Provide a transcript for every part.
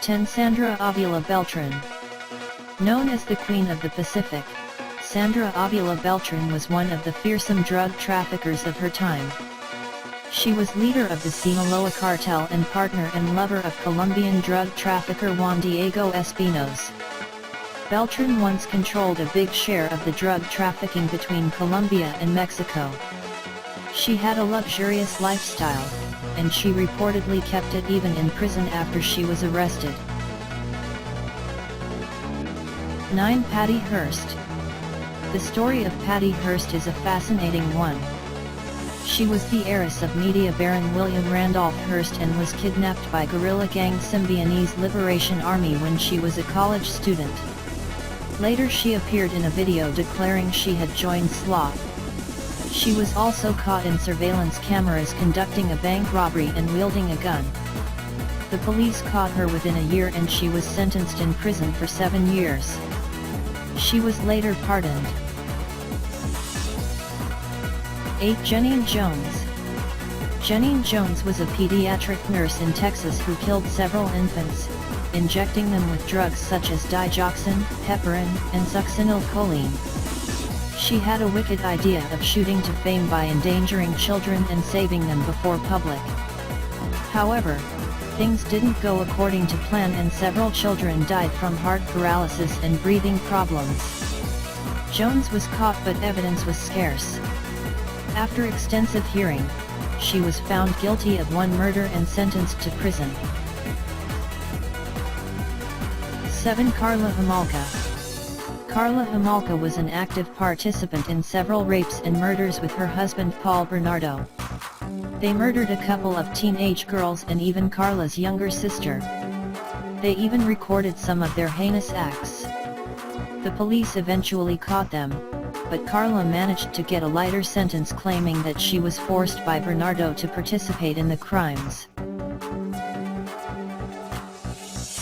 10. Sandra Avila Beltran. Known as the Queen of the Pacific, Sandra Avila Beltran was one of the fearsome drug traffickers of her time. She was leader of the Sinaloa cartel and partner and lover of Colombian drug trafficker Juan Diego Espinos. Beltran once controlled a big share of the drug trafficking between Colombia and Mexico. She had a luxurious lifestyle, and she reportedly kept it even in prison after she was arrested. 9. Patty Hearst. The story of Patty Hearst is a fascinating one. She was the heiress of media baron William Randolph Hearst and was kidnapped by guerrilla gang Symbionese Liberation Army when she was a college student. Later she appeared in a video declaring she had joined SLA. She was also caught in surveillance cameras conducting a bank robbery and wielding a gun. The police caught her within a year and she was sentenced in prison for 7 years. She was later pardoned. 8. Genene Jones. Genene Jones was a pediatric nurse in Texas who killed several infants, injecting them with drugs such as digoxin, heparin, and succinylcholine. She had a wicked idea of shooting to fame by endangering children and saving them before public. However, things didn't go according to plan and several children died from heart paralysis and breathing problems. Jones was caught but evidence was scarce. After extensive hearing, she was found guilty of 1 murder and sentenced to prison. 7. Karla Homolka. Karla Homolka was an active participant in several rapes and murders with her husband Paul Bernardo. They murdered a couple of teenage girls and even Karla's younger sister. They even recorded some of their heinous acts. The police eventually caught them, but Karla managed to get a lighter sentence claiming that she was forced by Bernardo to participate in the crimes.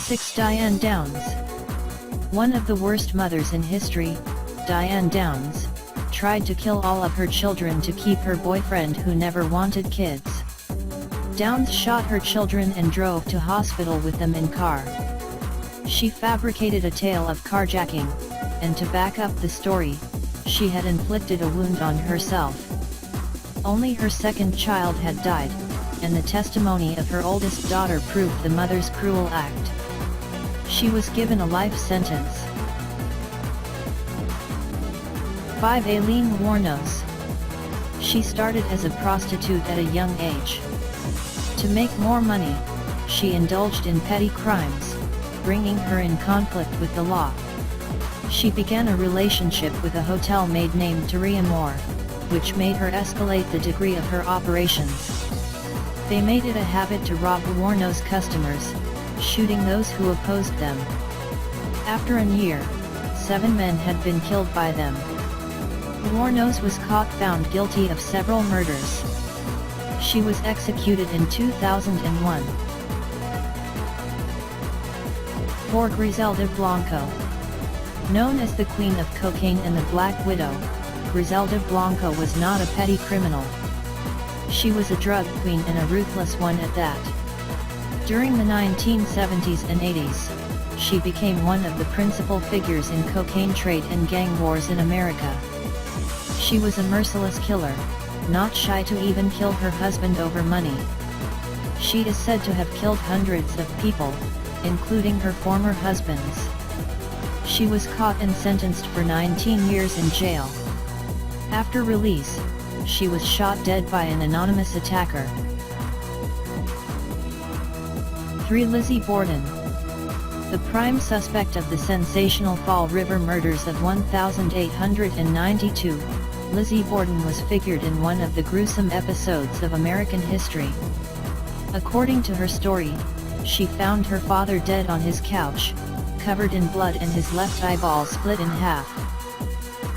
6. Diane Downs. One of the worst mothers in history, Diane Downs, tried to kill all of her children to keep her boyfriend who never wanted kids. Downs shot her children and drove to hospital with them in car. She fabricated a tale of carjacking, and to back up the story, she had inflicted a wound on herself. Only her second child had died, and the testimony of her oldest daughter proved the mother's cruel act. She was given a life sentence. 5. Aileen Wuornos. She started as a prostitute at a young age. To make more money, she indulged in petty crimes, bringing her in conflict with the law. She began a relationship with a hotel maid named Taria Moore, which made her escalate the degree of her operations. They made it a habit to rob Wuornos customers, shooting those who opposed them. After a year, 7 men had been killed by them. Wuornos was found guilty of several murders. She was executed in 2001. 4. Griselda Blanco. Known as the Queen of Cocaine and the Black Widow, Griselda Blanco was not a petty criminal. She was a drug queen and a ruthless one at that. During the 1970s and 80s, she became one of the principal figures in cocaine trade and gang wars in America. She was a merciless killer, not shy to even kill her husband over money. She is said to have killed hundreds of people, including her former husbands. She was caught and sentenced for 19 years in jail. After release, she was shot dead by an anonymous attacker. 3. Lizzie Borden. The prime suspect of the sensational Fall River murders of 1892, Lizzie Borden was figured in one of the gruesome episodes of American history. According to her story, she found her father dead on his couch, covered in blood and his left eyeball split in half.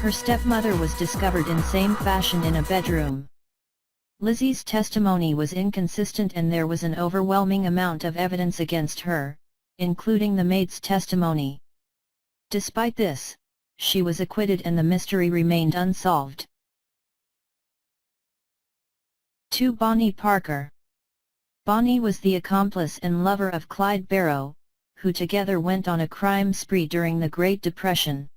Her stepmother was discovered in same fashion in a bedroom. Lizzie's testimony was inconsistent and there was an overwhelming amount of evidence against her, including the maid's testimony. Despite this, she was acquitted and the mystery remained unsolved. 2. Bonnie Parker. Bonnie was the accomplice and lover of Clyde Barrow, who together went on a crime spree during the Great Depression.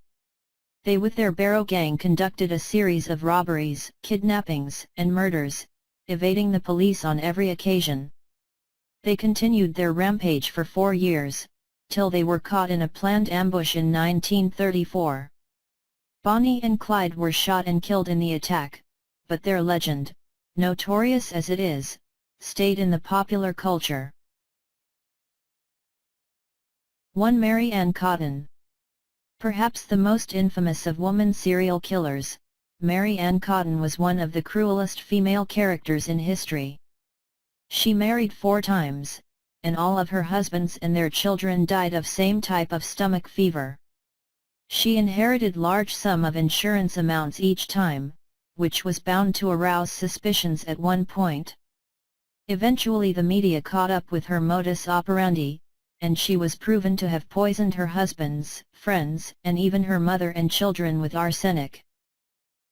They with their Barrow gang conducted a series of robberies, kidnappings, and murders, evading the police on every occasion. They continued their rampage for 4 years, till they were caught in a planned ambush in 1934. Bonnie and Clyde were shot and killed in the attack, but their legend, notorious as it is, stayed in the popular culture. 1. Mary Ann Cotton. Perhaps the most infamous of woman serial killers, Mary Ann Cotton was one of the cruelest female characters in history. She married 4 times, and all of her husbands and their children died of same type of stomach fever. She inherited large sum of insurance amounts each time, which was bound to arouse suspicions at one point. Eventually the media caught up with her modus operandi, and she was proven to have poisoned her husbands, friends, and even her mother and children with arsenic.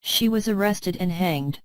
She was arrested and hanged.